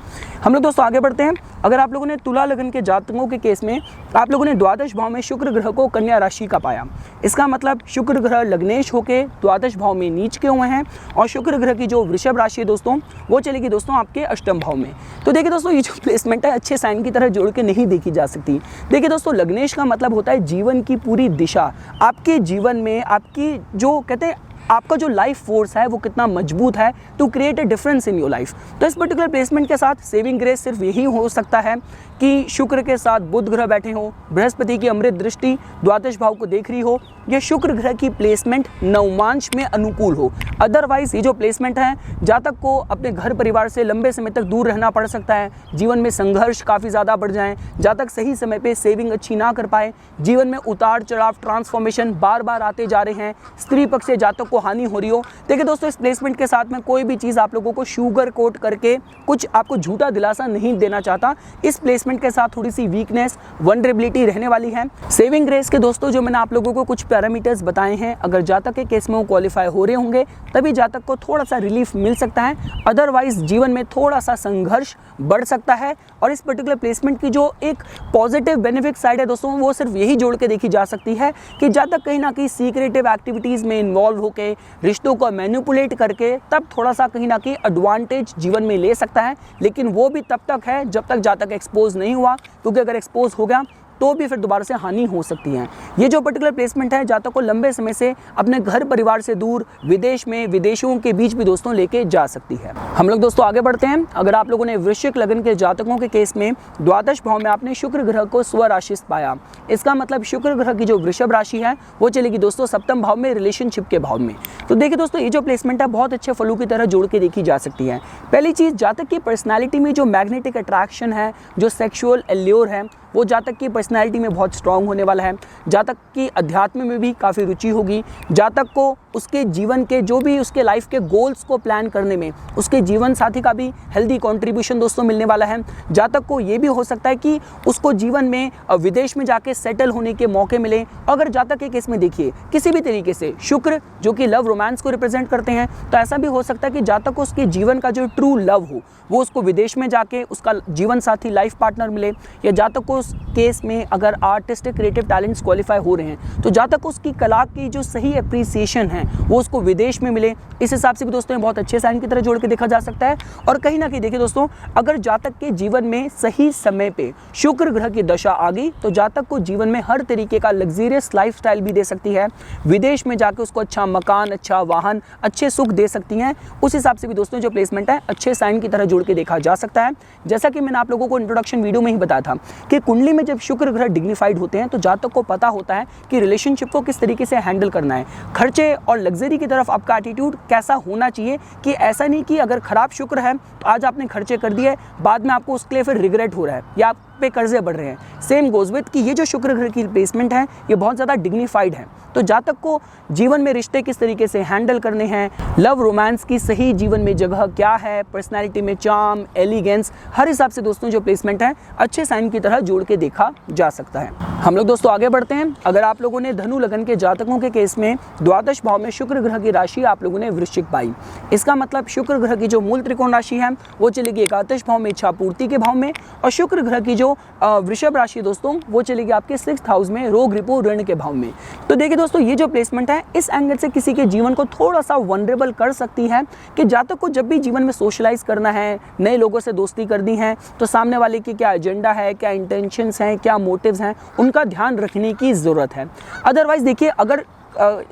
हम लोग दोस्तों आगे बढ़ते हैं। अगर आप लोगों ने तुला लग्न के जातकों के केस में आप लोगों ने द्वादश भाव में शुक्र ग्रह को कन्या राशि का पाया, इसका मतलब शुक्र ग्रह लग्नेश होके द्वादश भाव में नीच के हुए हैं और शुक्र ग्रह की जो वृषभ राशि है दोस्तों, वो चलेगी दोस्तों आपके अष्टम भाव में। तो देखिए दोस्तों, ये जो प्लेसमेंट है अच्छे साइन की तरह जोड़ के नहीं देखी जा सकती। देखिए दोस्तों, लग्नेश का मतलब होता है जीवन की पूरी दिशा, आपके जीवन में आपकी जो कहते हैं आपका जो लाइफ फोर्स है वो कितना मजबूत है to create a difference in your life. तो इस पर्टिकुलर प्लेसमेंट के साथ सेविंग ग्रेस सिर्फ यही हो सकता है कि शुक्र के साथ बुध ग्रह बैठे हो, बृहस्पति की अमृत दृष्टि द्वादश भाव को देख रही हो, या शुक्र ग्रह की प्लेसमेंट नवमांश में अनुकूल हो। अदरवाइज ये जो प्लेसमेंट है, जातक को अपने घर परिवार से लंबे समय तक दूर रहना पड़ सकता है, जीवन में संघर्ष काफ़ी ज़्यादा बढ़ जाए, जातक सही समय पे सेविंग अच्छी ना कर पाए, जीवन में उतार चढ़ाव, ट्रांसफॉर्मेशन बार बार आते जा रहे हैं, स्त्री पक्ष से जातक को हानि हो रही हो। देखिए दोस्तों, इस प्लेसमेंट के साथ में कोई भी चीज़ आप लोगों को शुगर कोट करके कुछ आपको झूठा दिलासा नहीं देना चाहता। इस प्लेसमेंट के साथ थोड़ी सी वीकनेस, वनरेबिलिटी रहने वाली है। सेविंग ग्रेस के दोस्तों जो मैंने आप लोगों को कुछ पैरामीटर्स बताए हैं, अगर जातक के केस में वो क्वालिफाई हो रहे होंगे तभी जातक को थोड़ा सा रिलीफ मिल सकता है, अदरवाइज जीवन में थोड़ा सा संघर्ष बढ़ सकता है। और इस पर्टिकुलर प्लेसमेंट की जो एक पॉजिटिव बेनिफिट साइड है दोस्तों, वो सिर्फ यही जोड़ के देखी जा सकती है कि जातक कहीं ना कहीं सीक्रेटिव एक्टिविटीज़ में इन्वॉल्व होकर रिश्तों को मैनिपुलेट करके तब थोड़ा सा कहीं ना कहीं एडवांटेज जीवन में ले सकता है। लेकिन वो भी तब तक है जब तक जातक एक्सपोज नहीं हुआ, क्योंकि अगर एक्सपोज हो गया तो भी फिर दोबारा से हानि हो सकती है। ये जो पर्टिकुलर प्लेसमेंट है जातक को लंबे समय से अपने घर परिवार से दूर, विदेश में, विदेशों के बीच भी दोस्तों लेके जा सकती है। हम लोग दोस्तों आगे बढ़ते हैं। अगर आप लोगों ने वृश्चिक लग्न के जातकों के केस में द्वादश भाव में आपने शुक्र ग्रह को स्वराशिस्थ पाया, इसका मतलब शुक्र ग्रह की जो वृषभ राशि है वो चलेगी दोस्तों सप्तम भाव में, रिलेशनशिप के भाव में। तो देखिए दोस्तों, ये जो प्लेसमेंट है बहुत अच्छे फलों की तरह जोड़ के देखी जा सकती है। पहली चीज़, जातक की पर्सनैलिटी में जो मैग्नेटिक अट्रैक्शन है, जो सेक्शुअल एल्योर है, वो जातक की पर्सनैलिटी में बहुत स्ट्रांग होने वाला है। जातक की अध्यात्म में भी काफ़ी रुचि होगी। जातक को उसके जीवन के जो भी उसके लाइफ के गोल्स को प्लान करने में उसके जीवन साथी का भी हेल्दी कंट्रीब्यूशन दोस्तों मिलने वाला है। जातक को ये भी हो सकता है कि उसको जीवन में विदेश में जाके सेटल होने के मौके मिले। अगर जातक के केस में देखिए किसी भी तरीके से शुक्र जो कि लव रोमांस को रिप्रेजेंट करते हैं, तो ऐसा भी हो सकता है कि जातक को उसके जीवन का जो ट्रू लव हो वो उसको विदेश में जाके उसका जीवन साथी, लाइफ पार्टनर मिले। या जातक को उस केस में अगर आर्टिस्टिक क्रिएटिव टैलेंट्स क्वालिफाई हो रहे हैं तो जातक को उसकी कला की जो सही एप्रिसिएशन है वो उसको विदेश में मिले। इस हिसाब से भी दोस्तों बहुत अच्छे साइन की तरह जोड़ के देखा जा सकता है। और कहीं ना कहीं देखिए दोस्तों, अगर जातक के जीवन में सही समय पे शुक्र ग्रह की दशा आ गई तो जातक को जीवन में हर तरीके का लग्जरियस लाइफस्टाइल भी दे सकती है। विदेश में जाकर उसको अच्छा मकान, अच्छा वाहन, अच्छे सुख दे सकती हैं। उस हिसाब से भी दोस्तों जो प्लेसमेंट है अच्छे साइन की तरह जोड़ के देखा जा सकता है। जैसा कि मैंने आप लोगों को इंट्रोडक्शन वीडियो में ही बताया था कि कुंडली में जब शुक्र ग्रह डिग्निफाइड होते हैं तो जातक को पता होता है कि रिलेशनशिप को किस तरीके से हैंडल करना है, खर्चे और लग्जरी की तरफ आपका एटीट्यूड कैसा होना चाहिए। कि ऐसा नहीं कि अगर खराब शुक्र है तो आज आपने खर्चे कर दिए, बाद में आपको उसके लिए फिर रिग्रेट हो रहा है या आप पे कर्जे बढ़ रहे हैं। सेम गोज विद कि ये जो शुक्र ग्रह की प्लेसमेंट है ये बहुत ज़्यादा डिग्निफाइड है। तो जातक को जीवन में रिश्ते किस तरीके से हैंडल करने हैं, लव रोमांस की सही जीवन में जगह क्या है, पर्सनैलिटी में चार्म, एलिगेंस, हर हिसाब से दोस्तों जो प्लेसमेंट है अच्छे साइन की तरह जोड़ के देखा जा सकता है। हम लोग दोस्तों आगे बढ़ते हैं। अगर आप लोगों ने धनु लगन के जातकों के केस में द्वादश भाव में शुक्र ग्रह की राशि आप लोगों ने वृश्चिक पाई, इसका मतलब शुक्र ग्रह की जो मूल त्रिकोण राशि है वो चलेगी एकादश भाव में, इच्छा पूर्ति के भाव में। और शुक्र ग्रह की जो जो वृषभ राशि है दोस्तों वो चलेगी आपके 6th हाउस में, रोग रिपो ऋण के भाव में। तो देखिए दोस्तों ये जो प्लेसमेंट है इस एंगल से किसी के जीवन को थोड़ा सा वनरेबल कर सकती है कि जातक को जब भी जीवन में सोशलाइज करना है, नए लोगों से दोस्ती करनी है, तो सामने वाले की क्या एजेंडा है, क्या इंटेंशंस हैं, क्या मोटिव्स हैं, उनका ध्यान रखने की ज़रूरत है। अदरवाइज देखिए अगर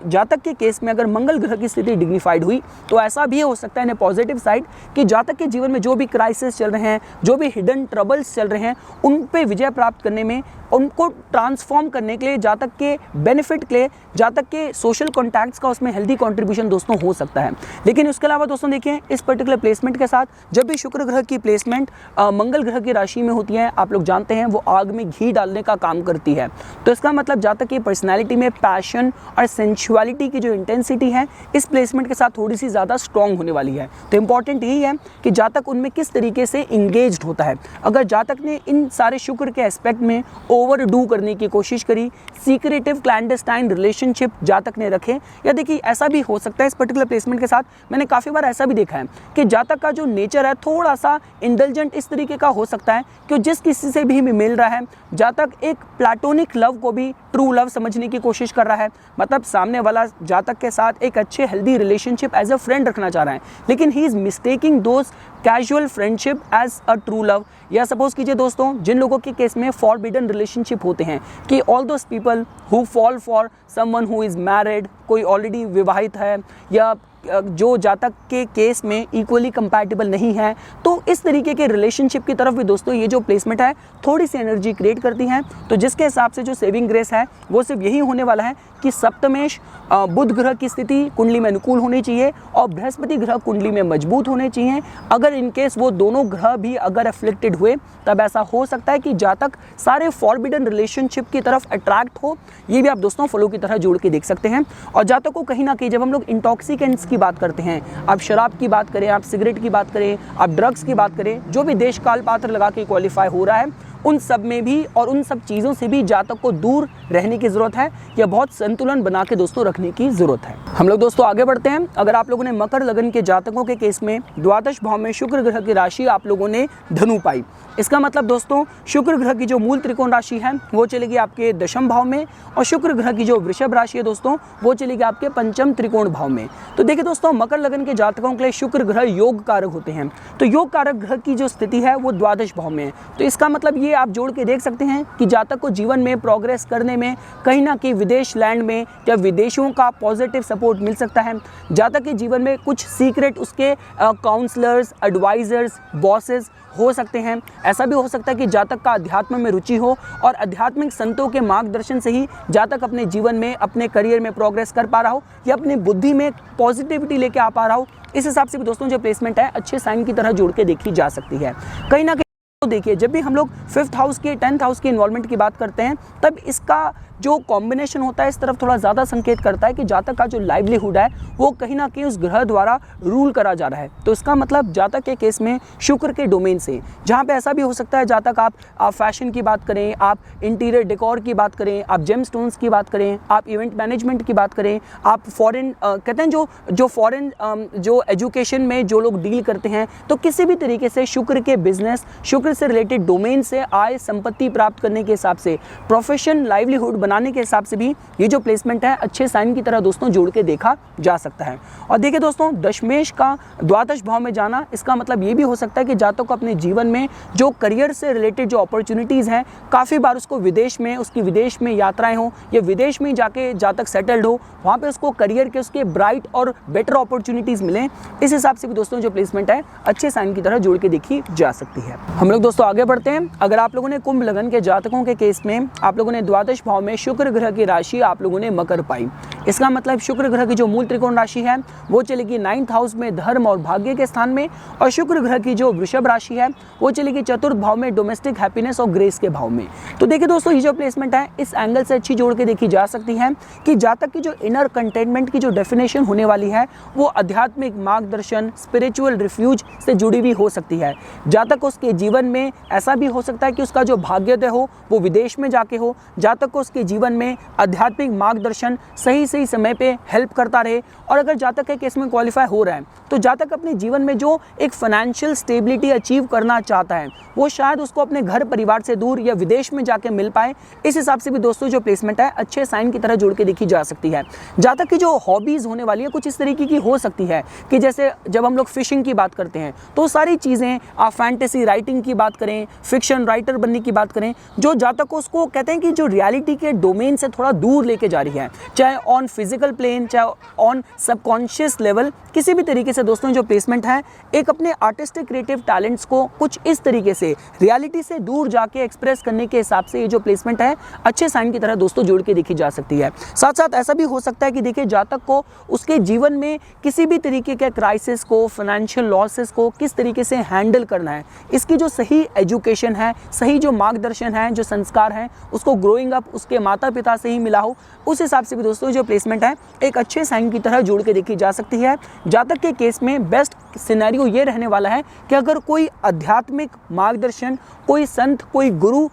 जातक के केस में अगर मंगल ग्रह की स्थिति डिग्निफाइड हुई तो ऐसा भी हो सकता है पॉजिटिव साइड कि जातक के जीवन में जो भी क्राइसिस चल रहे हैं, जो भी हिडन ट्रबल्स चल रहे हैं, उन पे विजय प्राप्त करने में, उनको ट्रांसफॉर्म करने के लिए, जातक के बेनिफिट के लिए, जातक के सोशल कॉन्टैक्ट्स का उसमें हेल्दी कंट्रीब्यूशन दोस्तों हो सकता है। लेकिन उसके अलावा दोस्तों देखिए इस पर्टिकुलर प्लेसमेंट के साथ जब भी शुक्र ग्रह की प्लेसमेंट मंगल ग्रह की राशि में होती है, आप लोग जानते हैं वो आग में घी डालने का काम करती है। तो इसका मतलब जातक की पर्सनैलिटी में पैशन और सेंसुअलिटी की जो इंटेंसिटी है इस प्लेसमेंट के साथ थोड़ी सी ज़्यादा स्ट्रॉन्ग होने वाली है। तो इंपॉर्टेंट यही है कि जातक उनमें किस तरीके से इंगेज्ड होता है। अगर जातक ने इन सारे शुक्र के एस्पेक्ट में ओवरडू करने की कोशिश करी, सीक्रेटिव क्लैंडस्टाइन रिलेशनशिप जातक ने रखे, या देखिए ऐसा भी हो सकता है इस पर्टिकुलर प्लेसमेंट के साथ, मैंने काफ़ी बार ऐसा भी देखा है कि जातक का जो नेचर है थोड़ा सा इंडल्जेंट इस तरीके का हो सकता है कि जिस किसी से भी मिल रहा है जातक एक प्लेटोनिक लव को भी ट्रू लव समझने की कोशिश कर रहा है। मतलब सामने वाला जातक के साथ एक अच्छे healthy relationship as a friend रखना चाह रहा है, लेकिन he is mistaking those casual friendship as a true love. या सपोज कीजिए दोस्तों जिन लोगों के केस में फॉरबिडन रिलेशनशिप होते हैं कि all those people who fall for someone who is married, कोई ऑलरेडी विवाहित है या जो जातक के केस में इक्वली कंपैटिबल नहीं है, तो इस तरीके के रिलेशनशिप की तरफ भी दोस्तों ये जो प्लेसमेंट है थोड़ी सी एनर्जी क्रिएट करती हैं। तो जिसके हिसाब से जो सेविंग ग्रेस है वो सिर्फ यही होने वाला है कि सप्तमेश बुध ग्रह की स्थिति कुंडली में अनुकूल होनी चाहिए और बृहस्पति ग्रह कुंडली में मजबूत होने चाहिए। अगर इनकेस वो दोनों ग्रह भी अगर अफ्लिक्टेड हुए तब ऐसा हो सकता है कि जातक सारे फॉरबिडन रिलेशनशिप की तरफ अट्रैक्ट हो। ये भी आप दोस्तों फलों की तरह जोड़ के देख सकते हैं। और जातक को कहीं ना कहीं जब हम लोग इंटॉक्सिकेंट्स की बात करते हैं, आप शराब की बात करें, आप सिगरेट की बात करें, आप ड्रग्स की बात करें, जो भी देश काल पात्र लगा के क्वालिफाई हो रहा है उन सब में भी और उन सब चीज़ों से भी जातक को दूर रहने की ज़रूरत है या बहुत संतुलन बना के दोस्तों रखने की ज़रूरत है। हम लोग दोस्तों आगे बढ़ते हैं। अगर आप लोगों ने मकर लगन के जातकों के केस में द्वादश भाव में शुक्र ग्रह की राशि आप लोगों ने धनु पाई, इसका मतलब दोस्तों शुक्र ग्रह की जो मूल त्रिकोण राशि है वो चलेगी आपके दशम भाव में और शुक्र ग्रह की जो वृषभ राशि है दोस्तों वो चलेगी आपके पंचम त्रिकोण भाव में। तो देखिए दोस्तों मकर लगन के जातकों के लिए शुक्र ग्रह योग कारक होते हैं, तो योग कारक ग्रह की जो स्थिति है वो द्वादश भाव में है। तो इसका मतलब ये आप जोड़ के देख सकते हैं कि जातक को जीवन में प्रोग्रेस करने में कहीं ना कहीं विदेश लैंड में या विदेशों का पॉजिटिव सपोर्ट मिल सकता है। जातक के जीवन में कुछ सीक्रेट उसके काउंसलर्स, एडवाइजर्स, बॉसेस हो सकते हैं। ऐसा भी हो सकता है कि जातक का अध्यात्म में रुचि हो और आध्यात्मिक संतों के मार्गदर्शन से ही जातक अपने जीवन में, अपने करियर में प्रोग्रेस कर पा रहा हो या अपनी बुद्धि में पॉजिटिविटी लेके आ पा रहा हो। इस हिसाब से भी दोस्तों जो प्लेसमेंट है अच्छे साइन की तरह जोड़ के देखी जा सकती है। कहीं ना कहीं तो देखिए जब भी हम लोग 5th हाउस के 10th हाउस की इन्वॉल्वमेंट की बात करते हैं तब इसका जो कॉम्बिनेशन होता है इस तरफ थोड़ा ज़्यादा संकेत करता है कि जातक का जो लाइवलीहुड है वो कहीं ना कहीं उस ग्रह द्वारा रूल करा जा रहा है। तो इसका मतलब जातक के केस में शुक्र के डोमेन से, जहाँ पे ऐसा भी हो सकता है जातक आप फैशन की बात करें, आप इंटीरियर डेकोर की बात करें, आप जेम स्टोन्स की बात करें, आप इवेंट मैनेजमेंट की बात करें, आप फॉरेन कहते हैं जो फॉरेन जो एजुकेशन में जो लोग डील करते हैं, तो किसी भी तरीके से शुक्र के बिजनेस, शुक्र से रिलेटेड डोमेन से आय संपत्ति प्राप्त करने के हिसाब से, प्रोफेशन लाइवलीहुड बनाने के हिसाब से भी ये जो प्लेसमेंट है अच्छे साइन की तरह दोस्तों जोड़ के देखा जा सकता है। और देखिए दोस्तों दशमेश का द्वादश भाव में जाना, इसका मतलब ये भी हो सकता है कि जातक को अपने जीवन में जो करियर से रिलेटेड जो अपॉर्चुनिटीज़ हैं, काफ़ी बार उसको विदेश में, उसकी विदेश में यात्राएं हो या विदेश में जाके जातक सेटल्ड हो, वहाँ पे उसको करियर के उसके ब्राइट और बेटर अपॉर्चुनिटीज़ मिलें। इस हिसाब से भी दोस्तों जो प्लेसमेंट है अच्छे साइन की तरह जोड़ के देखी जा सकती है। हम लोग दोस्तों आगे बढ़ते हैं। अगर आप लोगों ने कुंभ लगन के जातकों के केस में आप लोगों ने द्वादश भाव में शुक्र ग्रह की राशि आप लोगों ने मकर पाई, इसका मतलब शुक्र ग्रह की जो मूल त्रिकोण राशि है वो चलेगी 9th हाउस में धर्म और भाग्य के स्थान में, और शुक्र ग्रह की जो वृषभ राशि है वो चलेगी 4th भाव में डोमेस्टिक हैप्पीनेस और ग्रेस के भाव में। तो देखिए दोस्तों ये जो प्लेसमेंट है इस एंगल से अच्छी जोड़ के देखी जा सकती है कि जातक की जो इनर कंटेनमेंट की जो डेफिनेशन होने वाली है वो आध्यात्मिक मार्गदर्शन, स्पिरिचुअल रिफ्यूज से जुड़ी हुई हो सकती है। जातक को उसके जीवन में ऐसा भी हो सकता है कि उसका जो भाग्योदय हो वो विदेश में जाके हो, जातक को उसके जीवन में आध्यात्मिक मार्गदर्शन सही सही समय पे हेल्प करता रहे। और अगर जातक के केस में क्वालिफाई हो रहा है तो जातक अपने जीवन में जो एक फाइनेंशियल स्टेबिलिटी अचीव करना चाहता है वो शायद उसको अपने घर परिवार से दूर या विदेश में जाके मिल पाए। इस हिसाब से भी दोस्तों जो प्लेसमेंट है अच्छे साइन की तरह जोड़ के देखी जा सकती है। जातक की जो हॉबीज होने वाली है कुछ इस तरीके की हो सकती है कि जैसे जब हम लोग फिशिंग की बात करते हैं तो सारी चीज़ें, आप फैंटेसी राइटिंग की बात करें, फिक्शन राइटर बनने की बात करें, जो जातक को उसको कहते हैं कि जो रियलिटी के डोमेन से थोड़ा दूर लेके जा रही है, चाहे ऑन फिजिकल प्लेन चाहे ऑन सबकॉन्शियस लेवल, किसी भी तरीके से दोस्तों जो प्लेसमेंट है एक अपने आर्टिस्टिक क्रिएटिव टैलेंट्स को कुछ इस तरीके से रियलिटी से दूर जाके एक्सप्रेस करने के हिसाब से ये जो प्लेसमेंट है अच्छे साइन की तरह दोस्तों जोड़ के देखी जा सकती है। साथ साथ ऐसा भी हो सकता है कि देखिए जातक को उसके जीवन में किसी भी तरीके के क्राइसिस को, फाइनेंशियल लॉसेस को किस तरीके से हैंडल करना है, इसकी जो सही एजुकेशन है, सही जो मार्गदर्शन है, जो संस्कार है उसको ग्रोइंग अप उसके माता पिता से ही मिला हो, उस हिसाब से भी दोस्तों जो प्लेसमेंट है एक अच्छे साइन की तरह जोड़ के देखी जा सकती है। जातक के केस में बेस्ट सिनेरियो ये रहने वाला है कि अगर कोई आध्यात्मिक मार्गदर्शन, कोई संत, कोई गुरु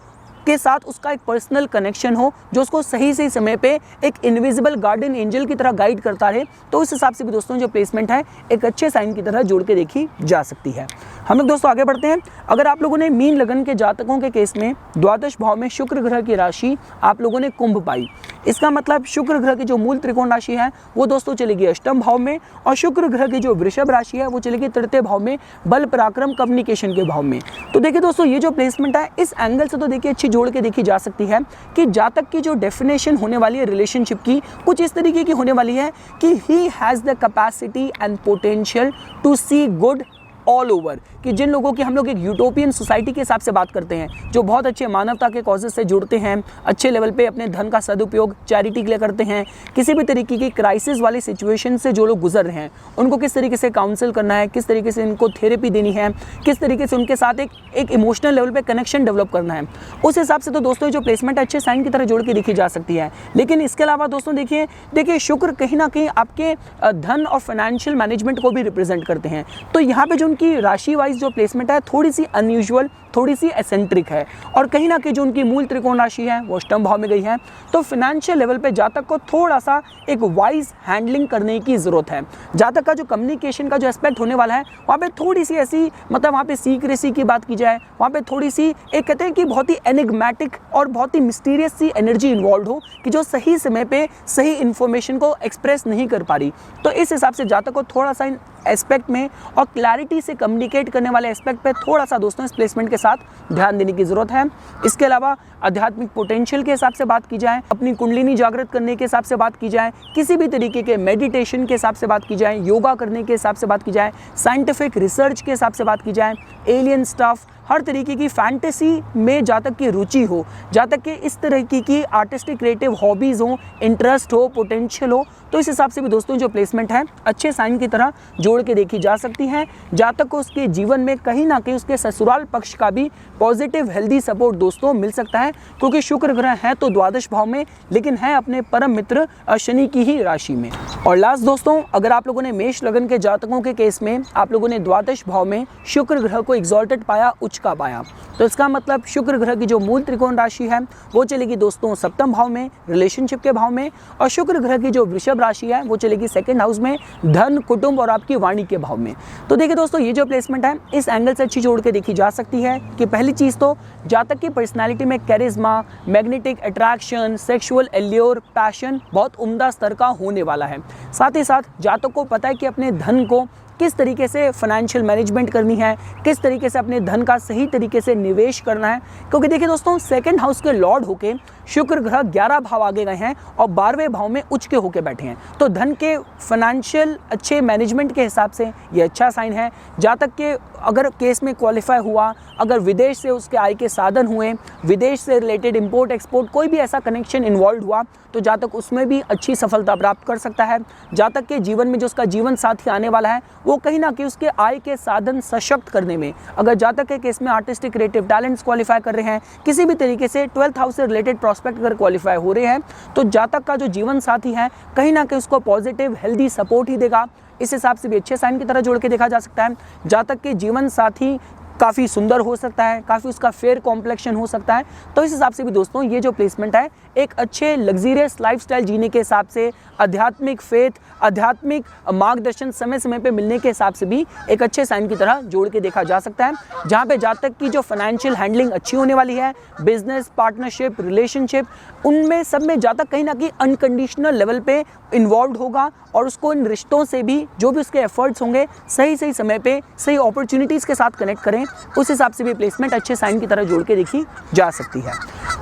के साथ उसका एक पर्सनल कनेक्शन हो जो उसको सही सही समय पे एक इनविजिबल गार्डियन एंजल की तरह गाइड करता रहे, तो इस हिसाब से भी दोस्तों जो प्लेसमेंट है एक अच्छे साइन की तरह जोड़ के देखी जा सकती है। हम लोग दोस्तों आगे बढ़ते हैं। अगर आप लोगों ने मीन लगन के जातकों के केस में द्वादश भाव में शुक्र ग्रह की राशि आप लोगों ने कुंभ पाई, इसका मतलब शुक्र ग्रह की जो मूल त्रिकोण राशि है वो दोस्तों चलेगी अष्टम भाव में, और शुक्र ग्रह की जो वृषभ राशि है वो चलेगी तृतीय भाव में, बल पराक्रम कम्युनिकेशन के भाव में। तो देखिए दोस्तों ये जो प्लेसमेंट है इस एंगल से तो देखिए अच्छी जोड़ के देखी जा सकती है कि जातक की जो डेफिनेशन होने वाली है रिलेशनशिप की कुछ इस तरीके की होने वाली है कि he has the capacity and potential to see good all over, कि जिन लोगों की हम लोग एक यूटोपियन सोसाइटी के हिसाब से बात करते हैं, जो बहुत अच्छे मानवता के कॉजेज से जुड़ते हैं, अच्छे लेवल पे अपने धन का सदुपयोग चैरिटी के लिए करते हैं, किसी भी तरीके की क्राइसिस वाली सिचुएशन से जो लोग गुजर रहे हैं उनको किस तरीके से काउंसिल करना है, किस तरीके से इनको थेरेपी देनी है, किस तरीके से उनके साथ एक इमोशनल लेवल पे कनेक्शन डेवलप करना है, उस हिसाब से तो दोस्तों जो प्लेसमेंट अच्छे साइन की तरह जोड़ के देखी जा सकती है। लेकिन इसके अलावा दोस्तों देखिए शुक्र कहीं ना कहीं आपके धन और फाइनेंशियल मैनेजमेंट को भी रिप्रेजेंट करते हैं, तो यहाँ पे जो उनकी राशि वाइज जो प्लेसमेंट है थोड़ी सी अनयूजुअल, थोड़ी सी एसेंट्रिक है, और कहीं ना कहीं जो उनकी मूल त्रिकोण राशि है वो अष्टम भाव में गई है, तो फिनेंशियल लेवल पे जातक को थोड़ा सा एक वाइज हैंडलिंग करने की ज़रूरत है। जातक का जो कम्युनिकेशन का जो एस्पेक्ट होने वाला है वहाँ पे थोड़ी सी ऐसी मतलब वहाँ पे सीक्रेसी की बात की जाए, वहाँ पे थोड़ी सी एक कहते हैं कि बहुत ही एनिग्मेटिक और बहुत ही मिस्टीरियस सी एनर्जी इन्वॉल्व हो कि जो सही समय पे सही इन्फॉर्मेशन को एक्सप्रेस नहीं कर पा रही, तो इस हिसाब से जातक को थोड़ा सा इन एस्पेक्ट में और क्लैरिटी से कम्युनिकेट करने वाले एस्पेक्ट पे थोड़ा सा दोस्तों इस प्लेसमेंट के साथ ध्यान देने की ज़रूरत है। इसके अलावा आध्यात्मिक पोटेंशियल के हिसाब से बात की जाए, अपनी कुंडलिनी जागृत करने के हिसाब से बात की जाए, किसी भी तरीके के मेडिटेशन के हिसाब से बात की जाए, योगा करने के हिसाब से बात की जाए, साइंटिफिक रिसर्च के हिसाब से बात की जाए, एलियन स्टफ, हर तरीके की फैंटेसी में जातक की रुचि हो, जातक के इस तरह की आर्टिस्टिक क्रिएटिव हॉबीज़ हो, इंटरेस्ट हो, पोटेंशियल हो, तो इस हिसाब से भी दोस्तों जो प्लेसमेंट है अच्छे साइन की तरह जोड़ के देखी जा सकती है। जातक को उसके जीवन में कहीं ना कहीं उसके ससुराल पक्ष का भी पॉजिटिव हेल्दी सपोर्ट दोस्तों मिल सकता है, क्योंकि शुक्र ग्रह है तो द्वादश भाव में, लेकिन है अपने परम मित्र शनि की ही राशि में। और लास्ट दोस्तों, अगर आप लोगों ने मेष लगन के जातकों के केस में आप लोगों ने द्वादश भाव में शुक्र ग्रह को एग्जॉल्टेड पाया, उच्च का पाया, तो इसका मतलब शुक्र ग्रह की जो मूल त्रिकोण राशि है वो चलेगी दोस्तों सप्तम भाव में, रिलेशनशिप के भाव में, और शुक्र ग्रह की जो वृषभ राशि है वो चलेगी सेकंड हाउस में, धन, कुटुंब और आपकी वाणी के भाव में। तो देखिए दोस्तों ये जो प्लेसमेंट है इस एंगल से अच्छी जोड़ के देखी जा सकती है कि पहली चीज तो जातक की पर्सनालिटी में charisma, magnetic attraction, sexual allure, passion बहुत उम्दा स्तर का होने वाला है। साथ ही साथ जातक को पता है कि अपने धन को किस तरीके से फाइनेंशियल मैनेजमेंट करनी है, किस तरीके से अपने धन का सही तरीके से निवेश करना है, क्योंकि देखिए दोस्तों सेकंड हाउस के लॉर्ड होके शुक्र ग्रह 11 भाव आगे गए हैं और 12वें भाव में उच्च के होके बैठे हैं, तो धन के फाइनेंशियल अच्छे मैनेजमेंट के हिसाब से ये अच्छा साइन है। जातक के अगर केस में क्वालिफाई हुआ, अगर विदेश से उसके आय के साधन हुए, विदेश से रिलेटेड इंपोर्ट एक्सपोर्ट कोई भी ऐसा कनेक्शन इन्वॉल्व हुआ, तो जातक उसमें भी अच्छी सफलता प्राप्त कर सकता है। जातक के जीवन में जो उसका जीवन साथी आने वाला है वो कहीं ना कहीं उसके आय के साधन सशक्त करने में, अगर जातक के केस में आर्टिस्टिक क्रिएटिव टैलेंट्स क्वालिफाई कर रहे हैं, किसी भी तरीके से 12th हाउस से रिलेटेड प्रॉस्पेक्ट अगर क्वालिफाई हो रहे हैं, तो जातक का जो जीवन साथी है कहीं ना कहीं उसको पॉजिटिव हेल्दी सपोर्ट ही देगा। इस हिसाब से भी अच्छे साइन की तरह जोड़ के देखा जा सकता है। जातक के जीवन साथी काफ़ी सुंदर हो सकता है, काफ़ी उसका फेयर कॉम्प्लेक्शन हो सकता है। तो इस हिसाब से भी दोस्तों ये जो प्लेसमेंट है एक अच्छे लग्जीरियस लाइफस्टाइल जीने के हिसाब से, आध्यात्मिक फेथ, आध्यात्मिक मार्गदर्शन समय समय पे मिलने के हिसाब से भी एक अच्छे साइन की तरह जोड़ के देखा जा सकता है। जहाँ पे जातक की जो फाइनेंशियल हैंडलिंग अच्छी होने वाली है, बिजनेस, पार्टनरशिप, रिलेशनशिप, उनमें सब में जातक कहीं ना कहीं अनकंडीशनल लेवल पे इन्वॉल्व होगा और उसको इन रिश्तों से भी जो भी उसके एफर्ट्स होंगे सही सही समय पे सही अपॉर्चुनिटीज़ के साथ कनेक्ट करें, उस हिसाब से भी प्लेसमेंट अच्छे साइन की तरह जोड़ के देखी जा सकती है।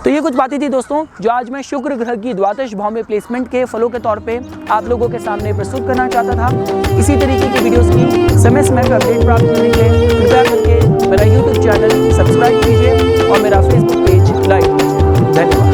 तो ये कुछ बातें थी दोस्तों जो आज मैं शुक्र ग्रह की द्वादश भाव में प्लेसमेंट के फलों के तौर पे आप लोगों के सामने प्रस्तुत करना चाहता था। इसी तरीके की वीडियोस की समय समय पर अपडेट प्राप्त करने के लिए कृपया करके मेरा यूट्यूब चैनल सब्सक्राइब कीजिए और मेरा फेसबुक पेज लाइक कीजिए। धन्यवाद।